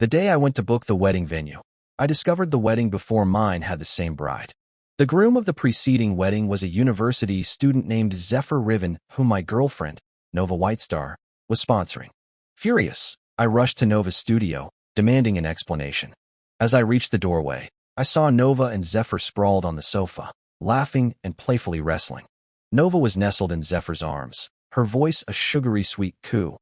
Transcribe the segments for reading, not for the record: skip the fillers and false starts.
The day I went to book the wedding venue, I discovered the wedding before mine had the same bride. The groom of the preceding wedding was a university student named Zephyr Riven, whom my girlfriend, Nova Whitestar, was sponsoring. Furious, I rushed to Nova's studio, demanding an explanation. As I reached the doorway, I saw Nova and Zephyr sprawled on the sofa, laughing and playfully wrestling. Nova was nestled in Zephyr's arms, her voice a sugary sweet coo.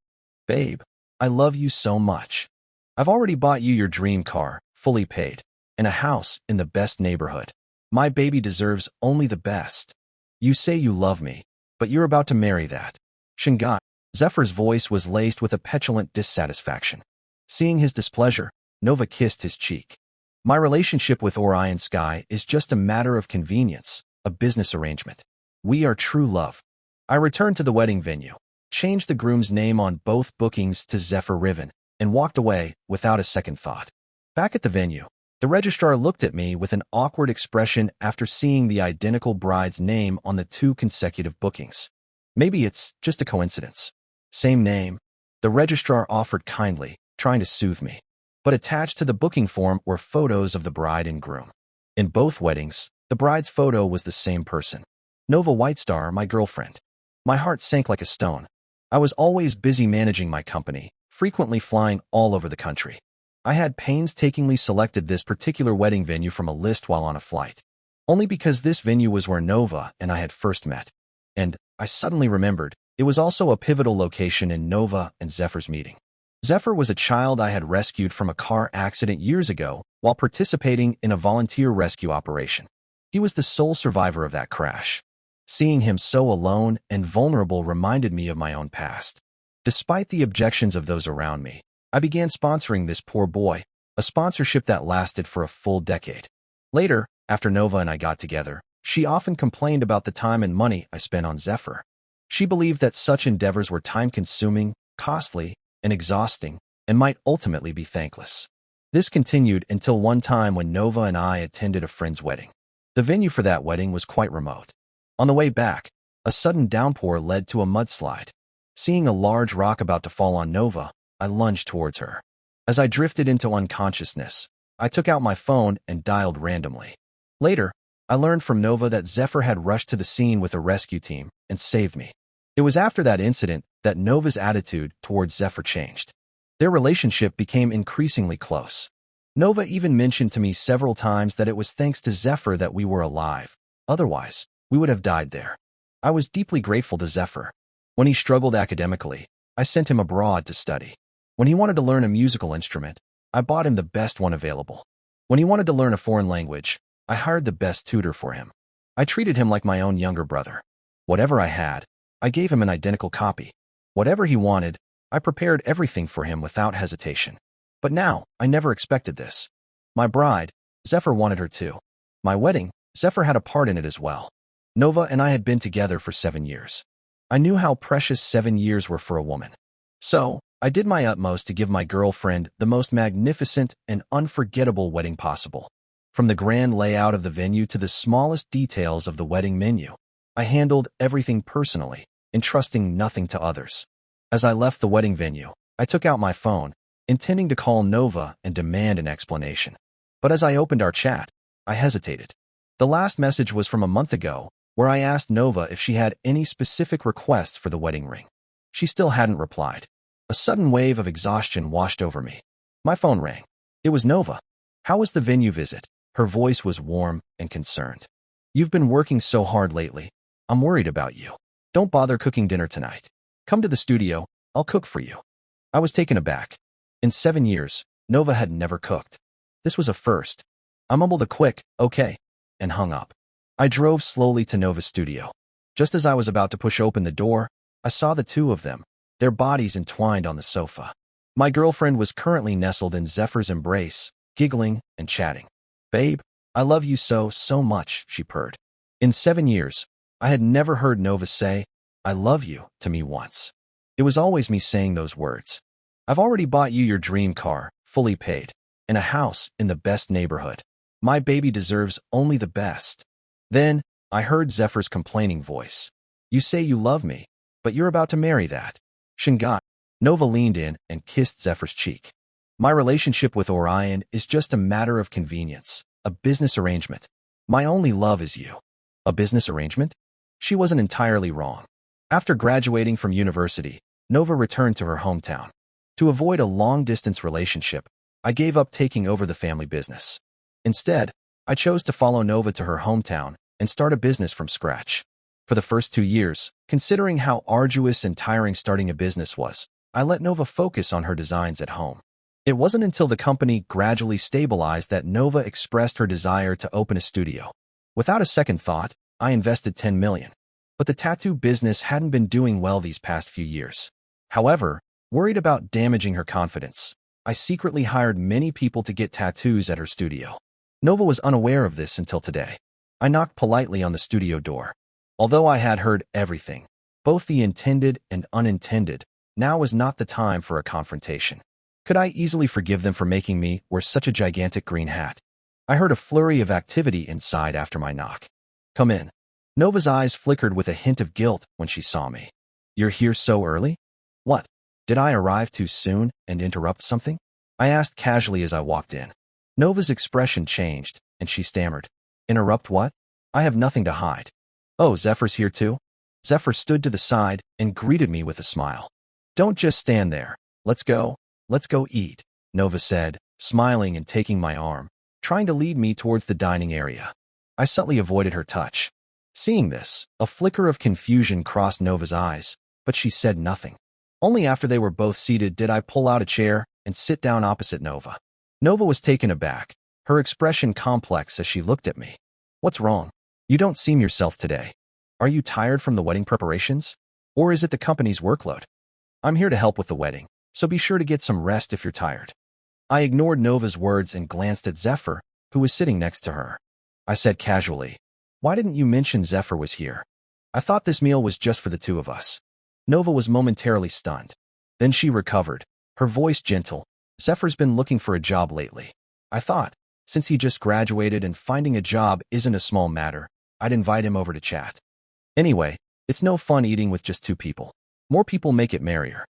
"Babe, I love you so much. I've already bought you your dream car, fully paid, and a house in the best neighborhood. My baby deserves only the best. You say you love me, but you're about to marry that. Shingat." Zephyr's voice was laced with a petulant dissatisfaction. Seeing his displeasure, Nova kissed his cheek. "My relationship with Orion Sky is just a matter of convenience, a business arrangement. We are true love." I returned to the wedding venue, changed the groom's name on both bookings to Zephyr Riven, and walked away without a second thought. Back at the venue, the registrar looked at me with an awkward expression after seeing the identical bride's name on the 2 consecutive bookings. "Maybe it's just a coincidence. Same name," the registrar offered kindly, trying to soothe me. But attached to the booking form were photos of the bride and groom. In both weddings, the bride's photo was the same person, Nova Whitestar, my girlfriend. My heart sank like a stone. I was always busy managing my company, frequently flying all over the country. I had painstakingly selected this particular wedding venue from a list while on a flight, only because this venue was where Nova and I had first met. And I suddenly remembered, it was also a pivotal location in Nova and Zephyr's meeting. Zephyr was a child I had rescued from a car accident years ago while participating in a volunteer rescue operation. He was the sole survivor of that crash. Seeing him so alone and vulnerable reminded me of my own past. Despite the objections of those around me, I began sponsoring this poor boy, a sponsorship that lasted for a full decade. Later, after Nova and I got together, she often complained about the time and money I spent on Zephyr. She believed that such endeavors were time-consuming, costly, and exhausting, and might ultimately be thankless. This continued until one time when Nova and I attended a friend's wedding. The venue for that wedding was quite remote. On the way back, a sudden downpour led to a mudslide. Seeing a large rock about to fall on Nova, I lunged towards her. As I drifted into unconsciousness, I took out my phone and dialed randomly. Later, I learned from Nova that Zephyr had rushed to the scene with a rescue team and saved me. It was after that incident that Nova's attitude towards Zephyr changed. Their relationship became increasingly close. Nova even mentioned to me several times that it was thanks to Zephyr that we were alive. Otherwise, we would have died there. I was deeply grateful to Zephyr. When he struggled academically, I sent him abroad to study. When he wanted to learn a musical instrument, I bought him the best one available. When he wanted to learn a foreign language, I hired the best tutor for him. I treated him like my own younger brother. Whatever I had, I gave him an identical copy. Whatever he wanted, I prepared everything for him without hesitation. But now, I never expected this. My bride, Zephyr wanted her too. My wedding, Zephyr had a part in it as well. Nova and I had been together for 7 years. I knew how precious 7 years were for a woman. So, I did my utmost to give my girlfriend the most magnificent and unforgettable wedding possible. From the grand layout of the venue to the smallest details of the wedding menu, I handled everything personally, entrusting nothing to others. As I left the wedding venue, I took out my phone, intending to call Nova and demand an explanation. But as I opened our chat, I hesitated. The last message was from a month ago, where I asked Nova if she had any specific requests for the wedding ring. She still hadn't replied. A sudden wave of exhaustion washed over me. My phone rang. It was Nova. "How was the venue visit?" Her voice was warm and concerned. "You've been working so hard lately. I'm worried about you. Don't bother cooking dinner tonight. Come to the studio, I'll cook for you." I was taken aback. In 7 years, Nova had never cooked. This was a first. I mumbled a quick, "Okay," and hung up. I drove slowly to Nova's studio. Just as I was about to push open the door, I saw the two of them, their bodies entwined on the sofa. My girlfriend was currently nestled in Zephyr's embrace, giggling and chatting. "Babe, I love you so much," she purred. In 7 years, I had never heard Nova say, "I love you," to me once. It was always me saying those words. "I've already bought you your dream car, fully paid, and a house in the best neighborhood. My baby deserves only the best." Then, I heard Zephyr's complaining voice. "You say you love me, but you're about to marry that. Shingat." Nova leaned in and kissed Zephyr's cheek. My relationship with Orion is just a matter of convenience, a business arrangement. My only love is you. A business arrangement? She wasn't entirely wrong. After graduating from university, Nova returned to her hometown. To avoid a long-distance relationship, I gave up taking over the family business. Instead, I chose to follow Nova to her hometown and start a business from scratch. For the first 2 years, considering how arduous and tiring starting a business was, I let Nova focus on her designs at home. It wasn't until the company gradually stabilized that Nova expressed her desire to open a studio. Without a second thought, I invested $10 million. But the tattoo business hadn't been doing well these past few years. However, worried about damaging her confidence, I secretly hired many people to get tattoos at her studio. Nova was unaware of this until today. I knocked politely on the studio door. Although I had heard everything, both the intended and unintended, now was not the time for a confrontation. Could I easily forgive them for making me wear such a gigantic green hat? I heard a flurry of activity inside after my knock. Come in. Nova's eyes flickered with a hint of guilt when she saw me. You're here so early? What? Did I arrive too soon and interrupt something? I asked casually as I walked in. Nova's expression changed, and she stammered. Interrupt what? I have nothing to hide. Oh, Zephyr's here too? Zephyr stood to the side and greeted me with a smile. Don't just stand there. Let's go. Let's go eat, Nova said, smiling and taking my arm, trying to lead me towards the dining area. I subtly avoided her touch. Seeing this, a flicker of confusion crossed Nova's eyes, but she said nothing. Only after they were both seated did I pull out a chair and sit down opposite Nova. Nova was taken aback, her expression complex as she looked at me. What's wrong? You don't seem yourself today. Are you tired from the wedding preparations? Or is it the company's workload? I'm here to help with the wedding, so be sure to get some rest if you're tired. I ignored Nova's words and glanced at Zephyr, who was sitting next to her. I said casually, why didn't you mention Zephyr was here? I thought this meal was just for the two of us. Nova was momentarily stunned. Then she recovered, her voice gentle. Zephyr's been looking for a job lately. I thought, since he just graduated and finding a job isn't a small matter, I'd invite him over to chat. Anyway, it's no fun eating with just 2 people. More people make it merrier.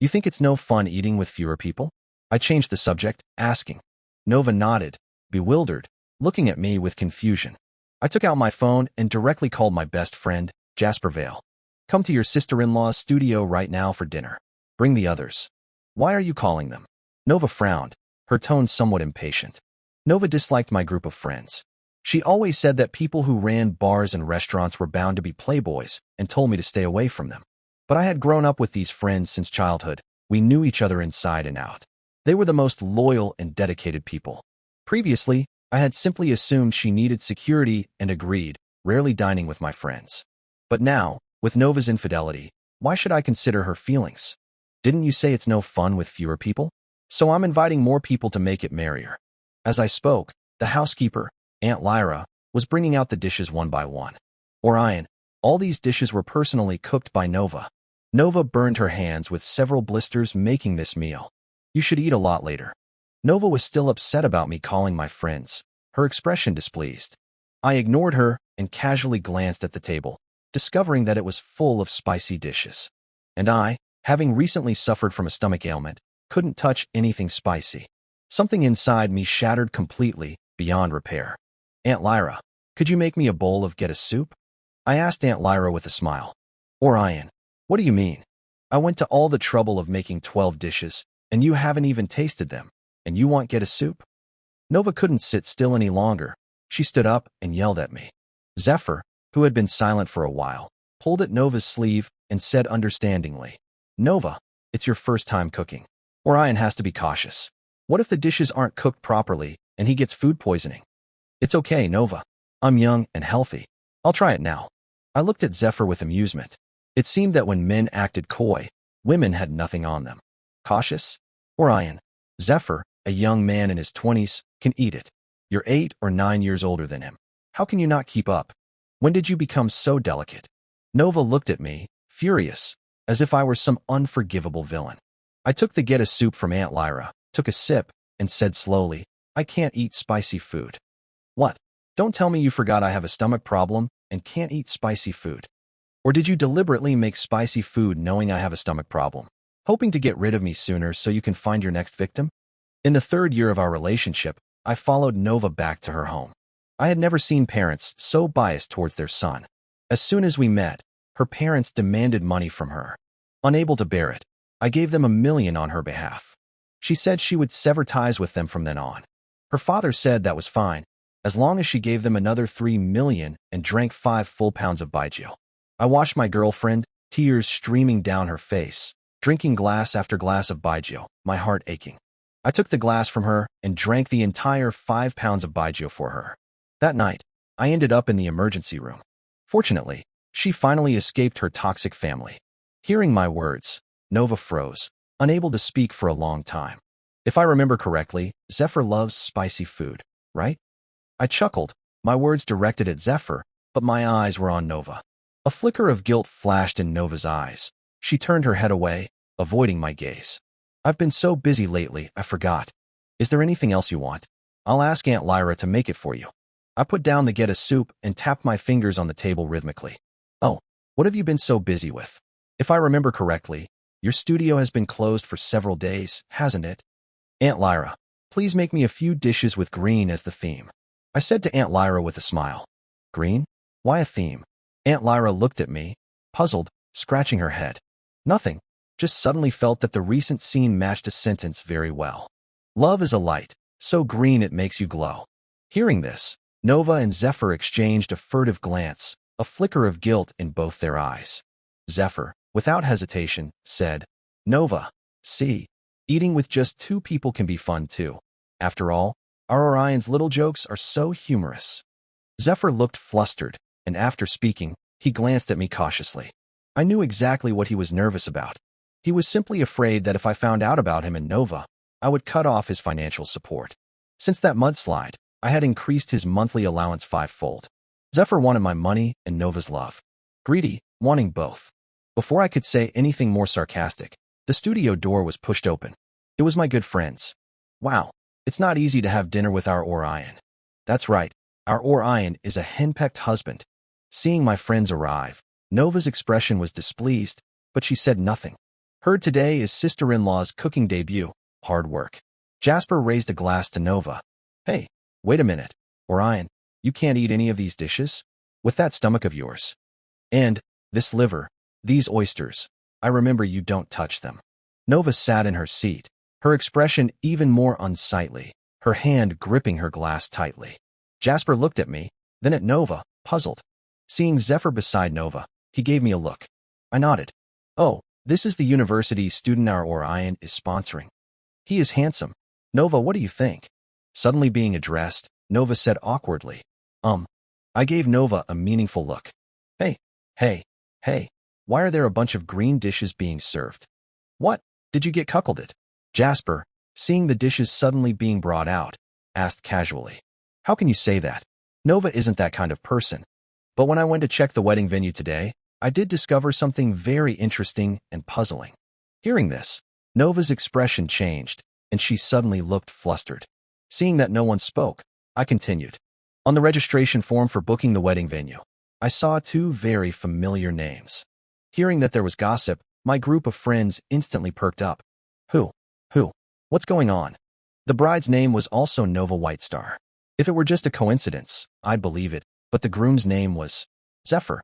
You think it's no fun eating with fewer people? I changed the subject, asking. Nova nodded, bewildered, looking at me with confusion. I took out my phone and directly called my best friend, Jasper Vale. Come to your sister-in-law's studio right now for dinner. Bring the others. Why are you calling them? Nova frowned, her tone somewhat impatient. Nova disliked my group of friends. She always said that people who ran bars and restaurants were bound to be playboys and told me to stay away from them. But I had grown up with these friends since childhood. We knew each other inside and out. They were the most loyal and dedicated people. Previously, I had simply assumed she needed security and agreed, rarely dining with my friends. But now, with Nova's infidelity, why should I consider her feelings? Didn't you say it's no fun with fewer people? So I'm inviting more people to make it merrier. As I spoke, the housekeeper, Aunt Lyra, was bringing out the dishes one by one. Orion, all these dishes were personally cooked by Nova. Nova burned her hands with several blisters making this meal. You should eat a lot later. Nova was still upset about me calling my friends, her expression displeased. I ignored her and casually glanced at the table, discovering that it was full of spicy dishes. And I, having recently suffered from a stomach ailment, couldn't touch anything spicy. Something inside me shattered completely, beyond repair. Aunt Lyra, could you make me a bowl of get a soup? I asked Aunt Lyra with a smile. Orion, what do you mean? I went to all the trouble of making 12 dishes, and you haven't even tasted them, and you want get a soup? Nova couldn't sit still any longer. She stood up and yelled at me. Zephyr, who had been silent for a while, pulled at Nova's sleeve and said understandingly, Nova, it's your first time cooking. Orion has to be cautious. What if the dishes aren't cooked properly and he gets food poisoning? It's okay, Nova. I'm young and healthy. I'll try it now. I looked at Zephyr with amusement. It seemed that when men acted coy, women had nothing on them. Cautious? Orion, Zephyr, a young man in his 20s, can eat it. You're 8 or 9 years older than him. How can you not keep up? When did you become so delicate? Nova looked at me, furious, as if I were some unforgivable villain. I took the get a soup from Aunt Lyra, took a sip, and said slowly, I can't eat spicy food. What? Don't tell me you forgot I have a stomach problem and can't eat spicy food. Or did you deliberately make spicy food knowing I have a stomach problem, hoping to get rid of me sooner so you can find your next victim? In the third year of our relationship, I followed Nova back to her home. I had never seen parents so biased towards their son. As soon as we met, her parents demanded money from her. Unable to bear it, I gave them $1 million on her behalf. She said she would sever ties with them from then on. Her father said that was fine, as long as she gave them another $3 million and drank 5 full pounds of baijiu. I watched my girlfriend, tears streaming down her face, drinking glass after glass of baijiu, my heart aching. I took the glass from her and drank the entire 5 pounds of baijiu for her. That night, I ended up in the emergency room. Fortunately, she finally escaped her toxic family. Hearing my words, Nova froze, unable to speak for a long time. If I remember correctly, Zephyr loves spicy food, right? I chuckled, my words directed at Zephyr, but my eyes were on Nova. A flicker of guilt flashed in Nova's eyes. She turned her head away, avoiding my gaze. I've been so busy lately, I forgot. Is there anything else you want? I'll ask Aunt Lyra to make it for you. I put down the get a soup and tapped my fingers on the table rhythmically. Oh, what have you been so busy with? If I remember correctly, your studio has been closed for several days, hasn't it? Aunt Lyra, please make me a few dishes with green as the theme. I said to Aunt Lyra with a smile. Green? Why a theme? Aunt Lyra looked at me, puzzled, scratching her head. Nothing, just suddenly felt that the recent scene matched a sentence very well. Love is a light, so green it makes you glow. Hearing this, Nova and Zephyr exchanged a furtive glance, a flicker of guilt in both their eyes. Zephyr, without hesitation, said, Nova, see, eating with just 2 people can be fun too. After all, our Orion's little jokes are so humorous. Zephyr looked flustered, and after speaking, he glanced at me cautiously. I knew exactly what he was nervous about. He was simply afraid that if I found out about him and Nova, I would cut off his financial support. Since that mudslide, I had increased his monthly allowance 5-fold. Zephyr wanted my money and Nova's love. Greedy, wanting both. Before I could say anything more sarcastic, the studio door was pushed open. It was my good friends. Wow, it's not easy to have dinner with our Orion. That's right, our Orion is a henpecked husband. Seeing my friends arrive, Nova's expression was displeased, but she said nothing. Heard today is sister-in-law's cooking debut, hard work. Jasper raised a glass to Nova. Hey, wait a minute, Orion, you can't eat any of these dishes? With that stomach of yours. And, this liver, these oysters, I remember you don't touch them. Nova sat in her seat, her expression even more unsightly, her hand gripping her glass tightly. Jasper looked at me, then at Nova, puzzled. Seeing Zephyr beside Nova, he gave me a look. I nodded. Oh, this is the university student our Orion is sponsoring. He is handsome. Nova, what do you think? Suddenly being addressed, Nova said awkwardly. I gave Nova a meaningful look. Hey, why are there a bunch of green dishes being served? What, did you get cuckolded? Jasper, seeing the dishes suddenly being brought out, asked casually. How can you say that? Nova isn't that kind of person. But when I went to check the wedding venue today, I did discover something very interesting and puzzling. Hearing this, Nova's expression changed, and she suddenly looked flustered. Seeing that no one spoke, I continued. On the registration form for booking the wedding venue, I saw 2 very familiar names. Hearing that there was gossip, my group of friends instantly perked up. Who? What's going on? The bride's name was also Nova Whitestar. If it were just a coincidence, I'd believe it, but the groom's name was Zephyr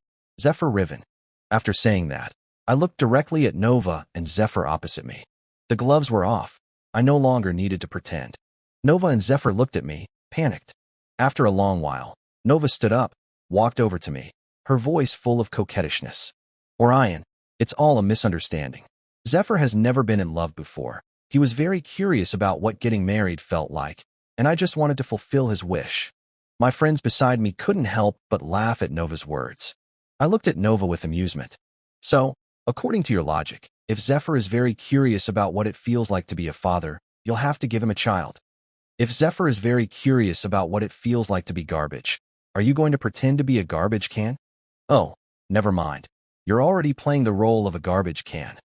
Riven. After saying that, I looked directly at Nova and Zephyr opposite me. The gloves were off. I no longer needed to pretend. Nova and Zephyr looked at me, panicked. After a long while, Nova stood up, walked over to me, her voice full of coquettishness. Orion, it's all a misunderstanding. Zephyr has never been in love before. He was very curious about what getting married felt like, and I just wanted to fulfill his wish. My friends beside me couldn't help but laugh at Nova's words. I looked at Nova with amusement. So, according to your logic, if Zephyr is very curious about what it feels like to be a father, you'll have to give him a child. If Zephyr is very curious about what it feels like to be garbage, are you going to pretend to be a garbage can? Oh, never mind. You're already playing the role of a garbage can.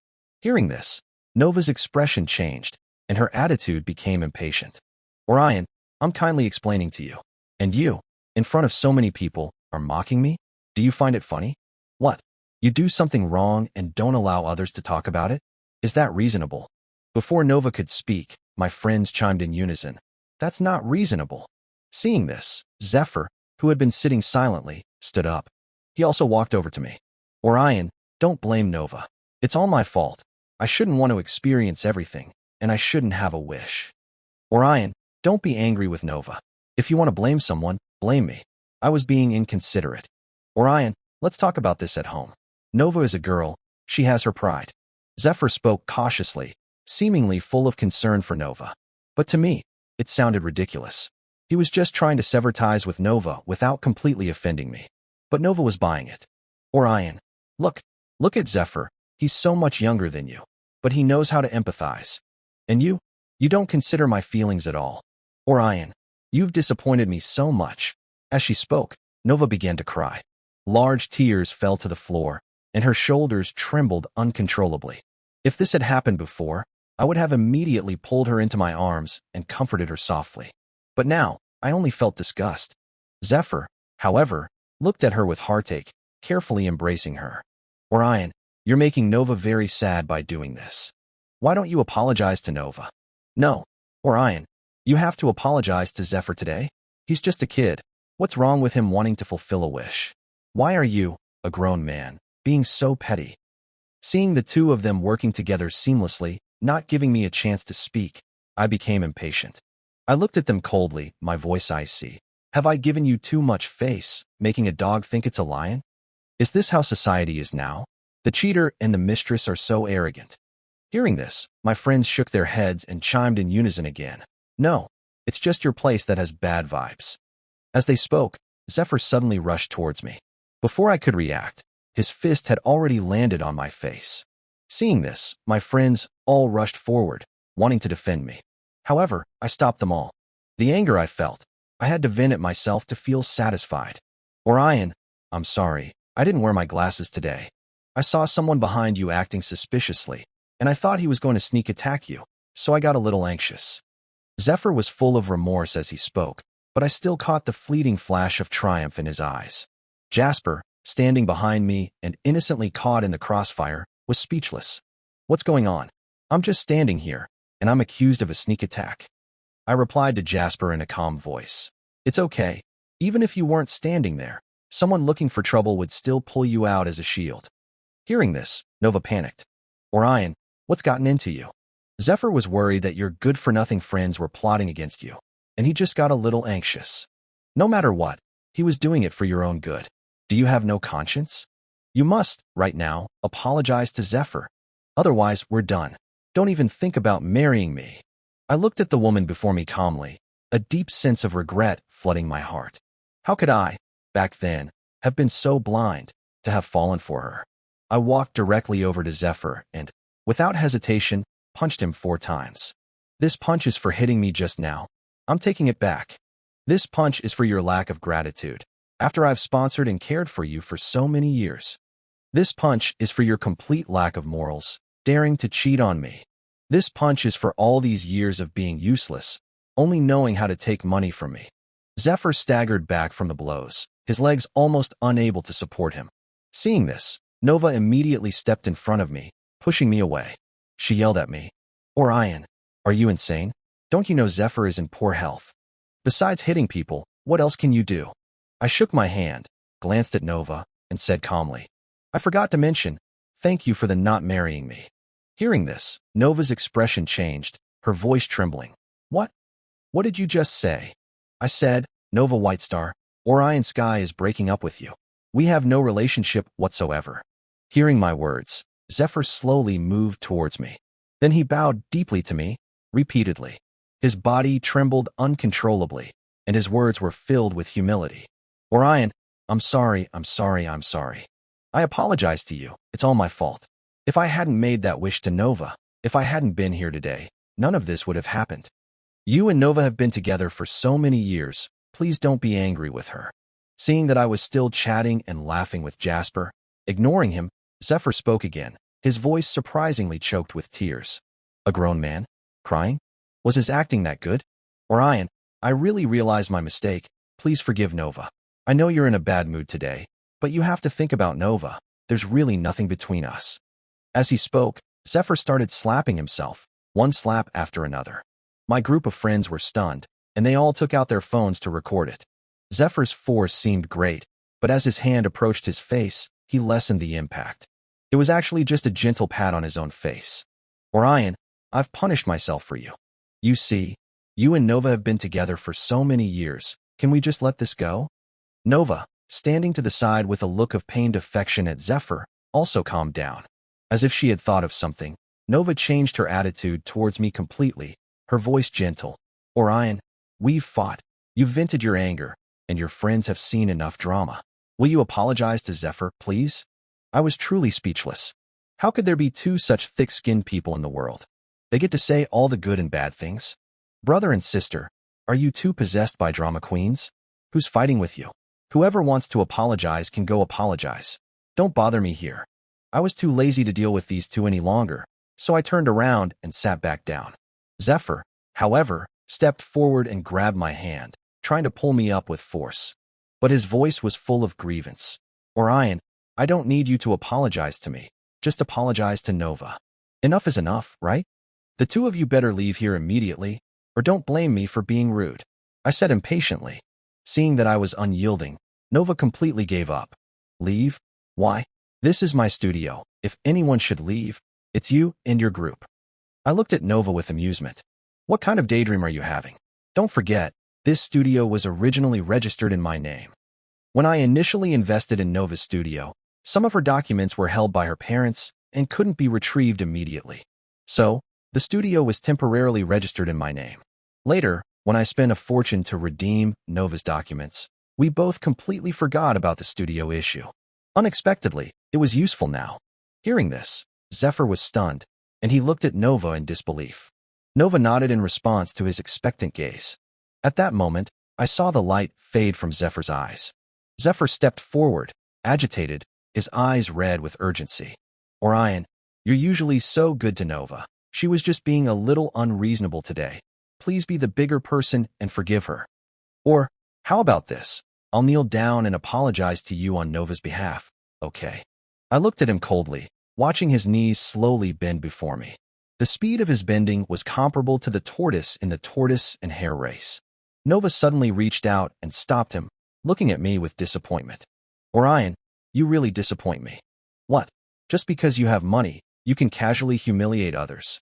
Hearing this, Nova's expression changed, and her attitude became impatient. Orion, I'm kindly explaining to you. And you, in front of so many people, are mocking me? Do you find it funny? What? You do something wrong and don't allow others to talk about it? Is that reasonable? Before Nova could speak, my friends chimed in unison. That's not reasonable. Seeing this, Zephyr, who had been sitting silently, stood up. He also walked over to me. Orion, don't blame Nova. It's all my fault. I shouldn't want to experience everything, and I shouldn't have a wish. Orion, don't be angry with Nova. If you want to blame someone, blame me. I was being inconsiderate. Orion, let's talk about this at home. Nova is a girl. She has her pride. Zephyr spoke cautiously, seemingly full of concern for Nova. But to me, it sounded ridiculous. He was just trying to sever ties with Nova without completely offending me. But Nova was buying it. Orion, look at Zephyr. He's so much younger than you, but he knows how to empathize. And you don't consider my feelings at all. Orion, you've disappointed me so much. As she spoke, Nova began to cry. Large tears fell to the floor, and her shoulders trembled uncontrollably. If this had happened before, I would have immediately pulled her into my arms and comforted her softly. But now, I only felt disgust. Zephyr, however, looked at her with heartache, carefully embracing her. Orion, you're making Nova very sad by doing this. Why don't you apologize to Nova? No, Orion, you have to apologize to Zephyr today. He's just a kid. What's wrong with him wanting to fulfill a wish? Why are you, a grown man, being so petty? Seeing the two of them working together seamlessly, not giving me a chance to speak, I became impatient. I looked at them coldly, my voice icy. Have I given you too much face, making a dog think it's a lion? Is this how society is now? The cheater and the mistress are so arrogant. Hearing this, my friends shook their heads and chimed in unison again. No, it's just your place that has bad vibes. As they spoke, Zephyr suddenly rushed towards me. Before I could react, his fist had already landed on my face. Seeing this, my friends all rushed forward, wanting to defend me. However, I stopped them all. The anger I felt, I had to vent it myself to feel satisfied. Orion, I'm sorry, I didn't wear my glasses today. I saw someone behind you acting suspiciously, and I thought he was going to sneak attack you, so I got a little anxious. Zephyr was full of remorse as he spoke, but I still caught the fleeting flash of triumph in his eyes. Jasper, standing behind me and innocently caught in the crossfire, was speechless. What's going on? I'm just standing here, and I'm accused of a sneak attack. I replied to Jasper in a calm voice. It's okay. Even if you weren't standing there, someone looking for trouble would still pull you out as a shield. Hearing this, Nova panicked. Orion, what's gotten into you? Zephyr was worried that your good-for-nothing friends were plotting against you, and he just got a little anxious. No matter what, he was doing it for your own good. Do you have no conscience? You must, right now, apologize to Zephyr. Otherwise, we're done. Don't even think about marrying me. I looked at the woman before me calmly, a deep sense of regret flooding my heart. How could I, back then, have been so blind to have fallen for her? I walked directly over to Zephyr and, without hesitation, punched him 4 times. This punch is for hitting me just now. I'm taking it back. This punch is for your lack of gratitude, after I've sponsored and cared for you for so many years. This punch is for your complete lack of morals, daring to cheat on me. This punch is for all these years of being useless, only knowing how to take money from me. Zephyr staggered back from the blows, his legs almost unable to support him. Seeing this, Nova immediately stepped in front of me, pushing me away. She yelled at me. Orion, are you insane? Don't you know Zephyr is in poor health? Besides hitting people, what else can you do? I shook my hand, glanced at Nova, and said calmly, I forgot to mention, thank you for the not marrying me. Hearing this, Nova's expression changed, her voice trembling. What? What did you just say? I said, Nova Whitestar, Orion Sky is breaking up with you. We have no relationship whatsoever. Hearing my words, Zephyr slowly moved towards me. Then he bowed deeply to me, repeatedly. His body trembled uncontrollably, and his words were filled with humility. Orion, I'm sorry. I apologize to you. It's all my fault. If I hadn't made that wish to Nova, if I hadn't been here today, none of this would have happened. You and Nova have been together for so many years. Please don't be angry with her. Seeing that I was still chatting and laughing with Jasper, ignoring him, Zephyr spoke again, his voice surprisingly choked with tears. A grown man? Crying? Was his acting that good? Orion, I really realize my mistake. Please forgive Nova. I know you're in a bad mood today, but you have to think about Nova. There's really nothing between us. As he spoke, Zephyr started slapping himself, one slap after another. My group of friends were stunned, and they all took out their phones to record it. Zephyr's force seemed great, but as his hand approached his face, he lessened the impact. It was actually just a gentle pat on his own face. Orion, I've punished myself for you. You see, you and Nova have been together for so many years. Can we just let this go? Nova, standing to the side with a look of pained affection at Zephyr, also calmed down. As if she had thought of something, Nova changed her attitude towards me completely, her voice gentle. Orion, we've fought. You've vented your anger, and your friends have seen enough drama. Will you apologize to Zephyr, please? I was truly speechless. How could there be two such thick-skinned people in the world? They get to say all the good and bad things. Brother and sister, are you two possessed by drama queens? Who's fighting with you? Whoever wants to apologize can go apologize. Don't bother me here. I was too lazy to deal with these two any longer, so I turned around and sat back down. Zephyr, however, stepped forward and grabbed my hand, trying to pull me up with force. But his voice was full of grievance. Orion, I don't need you to apologize to me. Just apologize to Nova. Enough is enough, right? The two of you better leave here immediately, or don't blame me for being rude, I said impatiently. Seeing that I was unyielding, Nova completely gave up. Leave? Why? This is my studio. If anyone should leave, it's you and your group. I looked at Nova with amusement. What kind of daydream are you having? Don't forget, this studio was originally registered in my name. When I initially invested in Nova's studio, some of her documents were held by her parents and couldn't be retrieved immediately. So, the studio was temporarily registered in my name. Later, when I spent a fortune to redeem Nova's documents, we both completely forgot about the studio issue. Unexpectedly, it was useful now. Hearing this, Zephyr was stunned, and he looked at Nova in disbelief. Nova nodded in response to his expectant gaze. At that moment, I saw the light fade from Zephyr's eyes. Zephyr stepped forward, agitated, his eyes red with urgency. Orion, you're usually so good to Nova. She was just being a little unreasonable today. Please be the bigger person and forgive her. Or, how about this? I'll kneel down and apologize to you on Nova's behalf, okay? I looked at him coldly, watching his knees slowly bend before me. The speed of his bending was comparable to the tortoise in the tortoise and hare race. Nova suddenly reached out and stopped him, looking at me with disappointment. Orion, you really disappoint me. What? Just because you have money, you can casually humiliate others.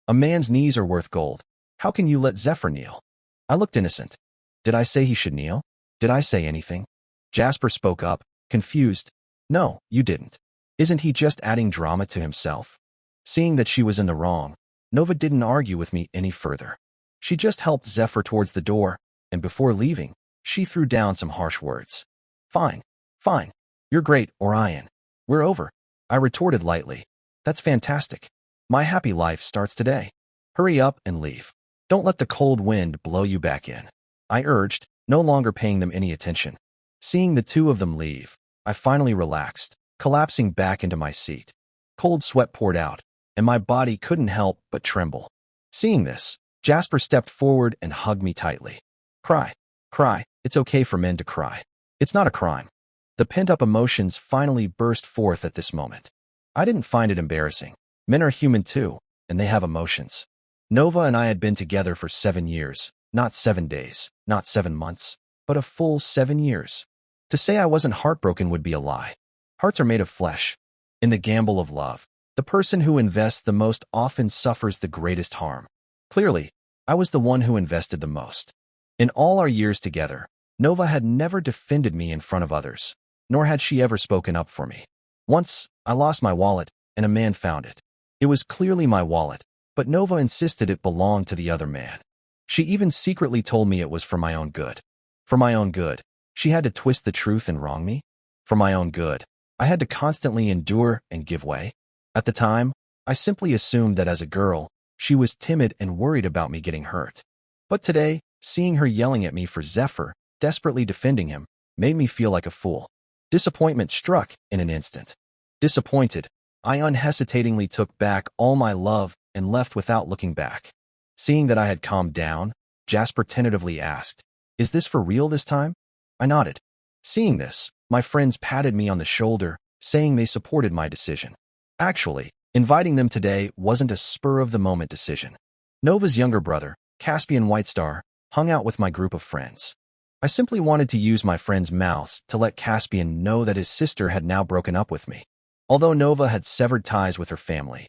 A man's knees are worth gold. How can you let Zephyr kneel? I looked innocent. Did I say he should kneel? Did I say anything? Jasper spoke up, confused. No, you didn't. Isn't he just adding drama to himself? Seeing that she was in the wrong, Nova didn't argue with me any further. She just helped Zephyr towards the door, and before leaving, she threw down some harsh words. Fine, fine. You're great, Orion. We're over, I retorted lightly. That's fantastic. My happy life starts today. Hurry up and leave. Don't let the cold wind blow you back in, I urged, no longer paying them any attention. Seeing the two of them leave, I finally relaxed, collapsing back into my seat. Cold sweat poured out, and my body couldn't help but tremble. Seeing this, Jasper stepped forward and hugged me tightly. Cry, cry, it's okay for men to cry. It's not a crime. The pent-up emotions finally burst forth at this moment. I didn't find it embarrassing. Men are human too, and they have emotions. Nova and I had been together for 7 years, not 7 days, not 7 months, but a full 7 years. To say I wasn't heartbroken would be a lie. Hearts are made of flesh. In the gamble of love, the person who invests the most often suffers the greatest harm. Clearly, I was the one who invested the most. In all our years together, Nova had never defended me in front of others, nor had she ever spoken up for me. Once, I lost my wallet, and a man found it. It was clearly my wallet, but Nova insisted it belonged to the other man. She even secretly told me it was for my own good. For my own good, she had to twist the truth and wrong me? For my own good, I had to constantly endure and give way? At the time, I simply assumed that as a girl, she was timid and worried about me getting hurt. But today, seeing her yelling at me for Zephyr, desperately defending him, made me feel like a fool. Disappointment struck in an instant. Disappointed, I unhesitatingly took back all my love and left without looking back. Seeing that I had calmed down, Jasper tentatively asked, "Is this for real this time?" I nodded. Seeing this, my friends patted me on the shoulder, saying they supported my decision. Actually, inviting them today wasn't a spur-of-the-moment decision. Nova's younger brother, Caspian Whitestar, hung out with my group of friends. I simply wanted to use my friend's mouths to let Caspian know that his sister had now broken up with me. Although Nova had severed ties with her family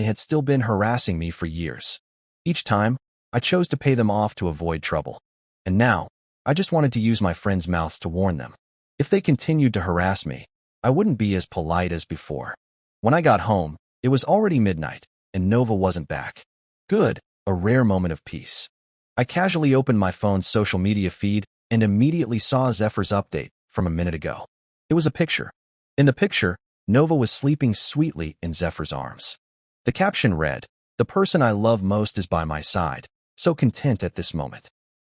had still been harassing me for years. Each time, I chose to pay them off to avoid trouble. And now, I just wanted to use my friend's mouths to warn them. If they continued to harass me, I wouldn't be as polite as before. When I got home, it was already midnight, and Nova wasn't back. Good, a rare moment of peace. I casually opened my phone's social media feed and immediately saw Zephyr's update from a minute ago. It was a picture. In the picture, Nova was sleeping sweetly in Zephyr's arms. The caption read, "The person I love most is by my side, so content at this moment."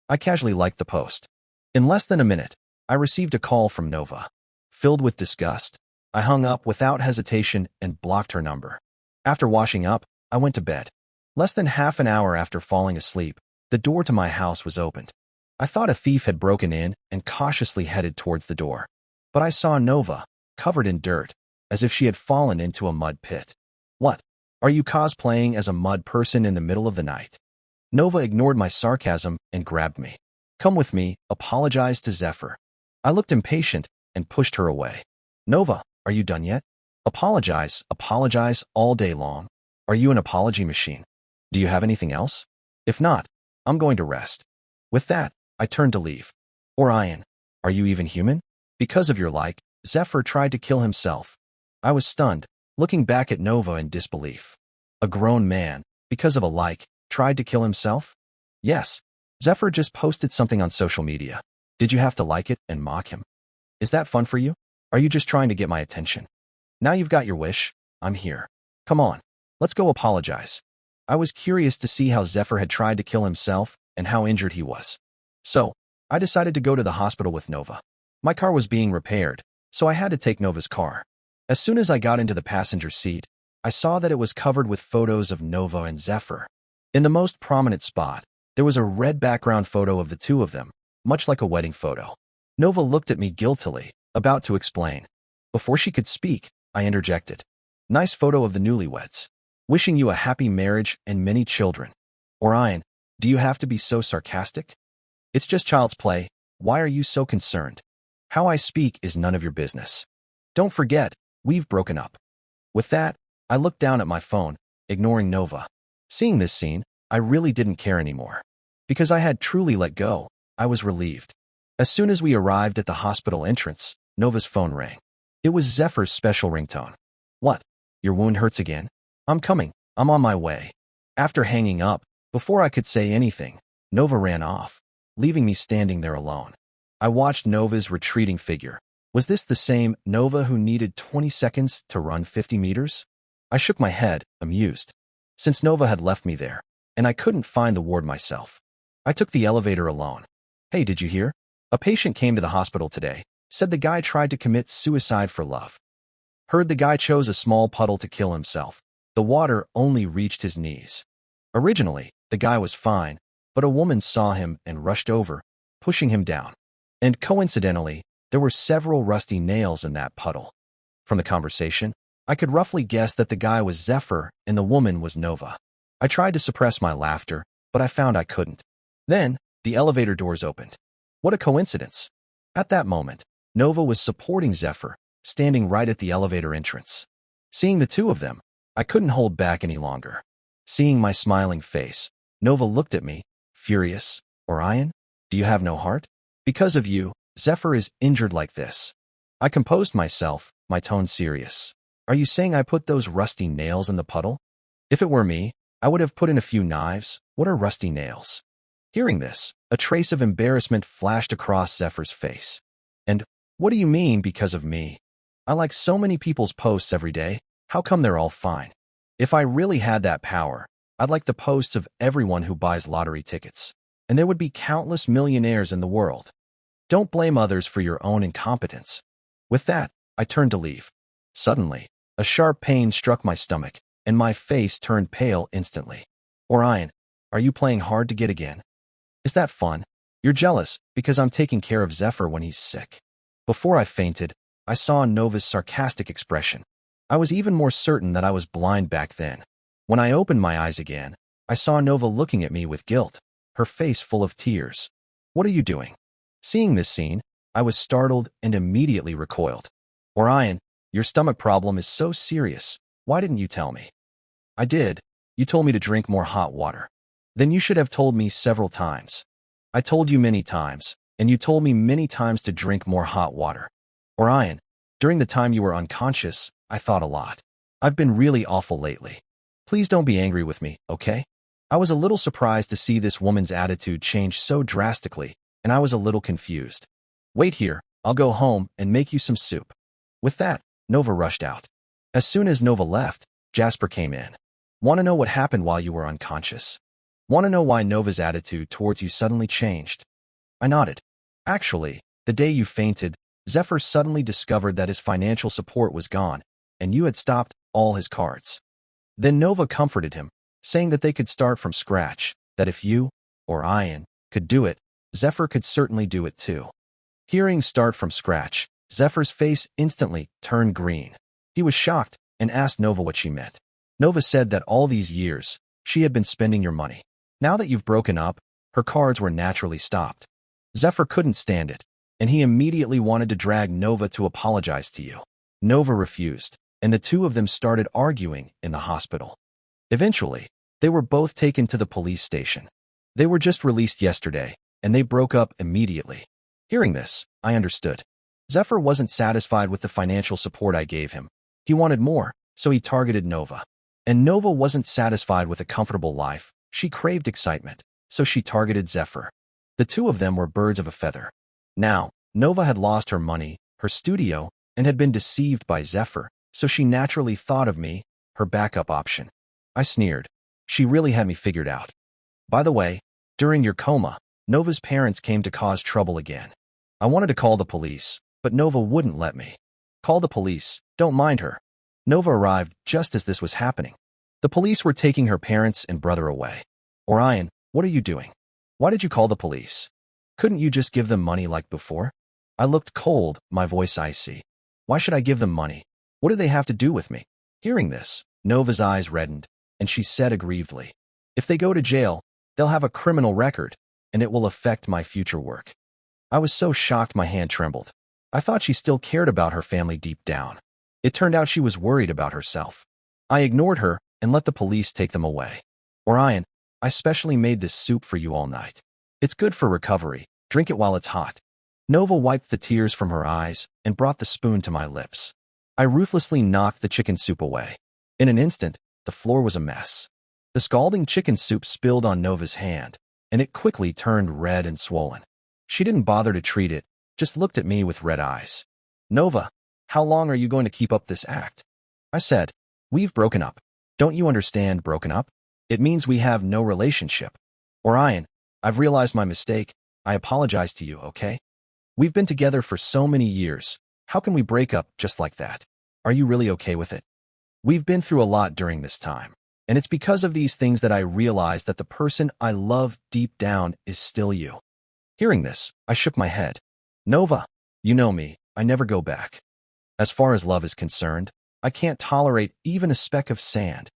I casually liked the post. In less than a minute, I received a call from Nova. Filled with disgust, I hung up without hesitation and blocked her number. After washing up, I went to bed. Less than half an hour after falling asleep, the door to my house was opened. I thought a thief had broken in and cautiously headed towards the door. But I saw Nova, covered in dirt, as if she had fallen into a mud pit. "What? Are you cosplaying as a mud person in the middle of the night?" Nova ignored my sarcasm and grabbed me. "Come with me, apologize to Zephyr." I looked impatient and pushed her away. "Nova, are you done yet? Apologize all day long. Are you an apology machine? Do you have anything else? If not, I'm going to rest." With that, I turned to leave. "Orion, are you even human? Because of your like, Zephyr tried to kill himself." I was stunned, looking back at Nova in disbelief. A grown man, because of a like, tried to kill himself? Yes. Zephyr just posted something on social media. Did you have to like it and mock him? Is that fun for you? Are you just trying to get my attention? Now you've got your wish, I'm here. Come on, let's go apologize. I was curious to see how Zephyr had tried to kill himself and how injured he was. So, I decided to go to the hospital with Nova. My car was being repaired, so I had to take Nova's car. As soon as I got into the passenger seat, I saw that it was covered with photos of Nova and Zephyr. In the most prominent spot, there was a red background photo of the two of them, much like a wedding photo. Nova looked at me guiltily, about to explain. Before she could speak, I interjected. "Nice photo of the newlyweds. Wishing you a happy marriage and many children." "Orion, do you have to be so sarcastic?" "It's just child's play. Why are you so concerned? How I speak is none of your business. Don't forget, we've broken up." With that, I looked down at my phone, ignoring Nova. Seeing this scene, I really didn't care anymore. Because I had truly let go, I was relieved. As soon as we arrived at the hospital entrance, Nova's phone rang. It was Zephyr's special ringtone. "What? Your wound hurts again? I'm coming. I'm on my way." After hanging up, before I could say anything, Nova ran off, leaving me standing there alone. I watched Nova's retreating figure. Was this the same Nova who needed 20 seconds to run 50 meters? I shook my head, amused. Since Nova had left me there, and I couldn't find the ward myself, I took the elevator alone. "Hey, did you hear? A patient came to the hospital today, said the guy tried to commit suicide for love. Heard the guy chose a small puddle to kill himself. The water only reached his knees. Originally, the guy was fine, but a woman saw him and rushed over, pushing him down. And coincidentally, there were several rusty nails in that puddle." From the conversation, I could roughly guess that the guy was Zephyr and the woman was Nova. I tried to suppress my laughter, but I found I couldn't. Then, the elevator doors opened. What a coincidence. At that moment, Nova was supporting Zephyr, standing right at the elevator entrance. Seeing the two of them, I couldn't hold back any longer. Seeing my smiling face, Nova looked at me, furious. "Orion, do you have no heart? Because of you, Zephyr is injured like this." I composed myself, my tone serious. "Are you saying I put those rusty nails in the puddle? If it were me, I would have put in a few knives. What are rusty nails?" Hearing this, a trace of embarrassment flashed across Zephyr's face. "And what do you mean, because of me? I like so many people's posts every day. How come they're all fine? If I really had that power, I'd like the posts of everyone who buys lottery tickets, and there would be countless millionaires in the world. Don't blame others for your own incompetence." With that, I turned to leave. Suddenly, a sharp pain struck my stomach, and my face turned pale instantly. "Orion, are you playing hard to get again? Is that fun? You're jealous because I'm taking care of Zephyr when he's sick." Before I fainted, I saw Nova's sarcastic expression. I was even more certain that I was blind back then. When I opened my eyes again, I saw Nova looking at me with guilt, her face full of tears. What are you doing? Seeing this scene, I was startled and immediately recoiled. Orion, your stomach problem is so serious. Why didn't you tell me? I did. You told me to drink more hot water. Then you should have told me several times. I told you many times, and you told me many times to drink more hot water. Orion, during the time you were unconscious, I thought a lot. I've been really awful lately. Please don't be angry with me, okay? I was a little surprised to see this woman's attitude change so drastically, and I was a little confused. Wait here, I'll go home and make you some soup. With that, Nova rushed out. As soon as Nova left, Jasper came in. Want to know what happened while you were unconscious? Want to know why Nova's attitude towards you suddenly changed? I nodded. Actually, the day you fainted, Zephyr suddenly discovered that his financial support was gone, and you had stopped all his cards. Then Nova comforted him, saying that they could start from scratch, that if you, or Ian, could do it, Zephyr could certainly do it too. Hearing start from scratch, Zephyr's face instantly turned green. He was shocked and asked Nova what she meant. Nova said that all these years, she had been spending your money. Now that you've broken up, her cards were naturally stopped. Zephyr couldn't stand it, and he immediately wanted to drag Nova to apologize to you. Nova refused, and the two of them started arguing in the hospital. Eventually, they were both taken to the police station. They were just released yesterday, and they broke up immediately. Hearing this, I understood. Zephyr wasn't satisfied with the financial support I gave him. He wanted more, so he targeted Nova. And Nova wasn't satisfied with a comfortable life. She craved excitement, so she targeted Zephyr. The two of them were birds of a feather. Now, Nova had lost her money, her studio, and had been deceived by Zephyr, so she naturally thought of me, her backup option. I sneered. She really had me figured out. By the way, during your coma, Nova's parents came to cause trouble again. I wanted to call the police, but Nova wouldn't let me. Call the police, don't mind her. Nova arrived just as this was happening. The police were taking her parents and brother away. Orion, what are you doing? Why did you call the police? Couldn't you just give them money like before? I looked cold, my voice icy. Why should I give them money? What do they have to do with me? Hearing this, Nova's eyes reddened, and she said aggrievedly, if they go to jail, they'll have a criminal record, and it will affect my future work. I was so shocked my hand trembled. I thought she still cared about her family deep down. It turned out she was worried about herself. I ignored her and let the police take them away. Orion, I specially made this soup for you all night. It's good for recovery. Drink it while it's hot. Nova wiped the tears from her eyes and brought the spoon to my lips. I ruthlessly knocked the chicken soup away. In an instant, the floor was a mess. The scalding chicken soup spilled on Nova's hand, and it quickly turned red and swollen. She didn't bother to treat it, just looked at me with red eyes. Nova, how long are you going to keep up this act? I said, we've broken up. Don't you understand broken up? It means we have no relationship. Orion, I've realized my mistake. I apologize to you, okay? We've been together for so many years. How can we break up just like that? Are you really okay with it? We've been through a lot during this time, and it's because of these things that I realized that the person I love deep down is still you. Hearing this, I shook my head. Nova, you know me, I never go back. As far as love is concerned, I can't tolerate even a speck of sand.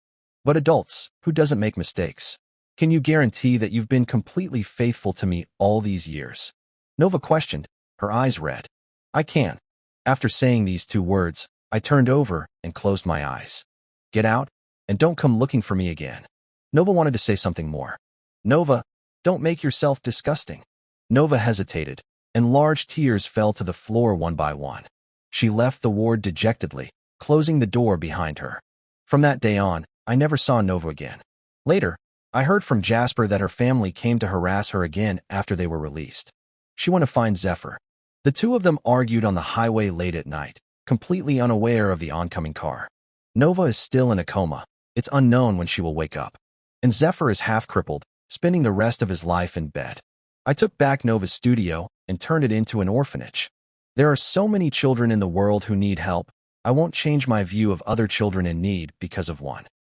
But adults, who doesn't make mistakes? Can you guarantee that you've been completely faithful to me all these years? Nova questioned, her eyes red. I can. After saying these two words, I turned over and closed my eyes. Get out, and don't come looking for me again. Nova wanted to say something more. Nova, don't make yourself disgusting. Nova hesitated, and large tears fell to the floor one by one. She left the ward dejectedly, closing the door behind her. From that day on, I never saw Nova again. Later, I heard from Jasper that her family came to harass her again after they were released. She went to find Zephyr. The two of them argued on the highway late at night, completely unaware of the oncoming car. Nova is still in a coma. It's unknown when she will wake up. And Zephyr is half-crippled, spending the rest of his life in bed. I took back Nova's studio and turned it into an orphanage. There are so many children in the world who need help. I won't change my view of other children in need because of one.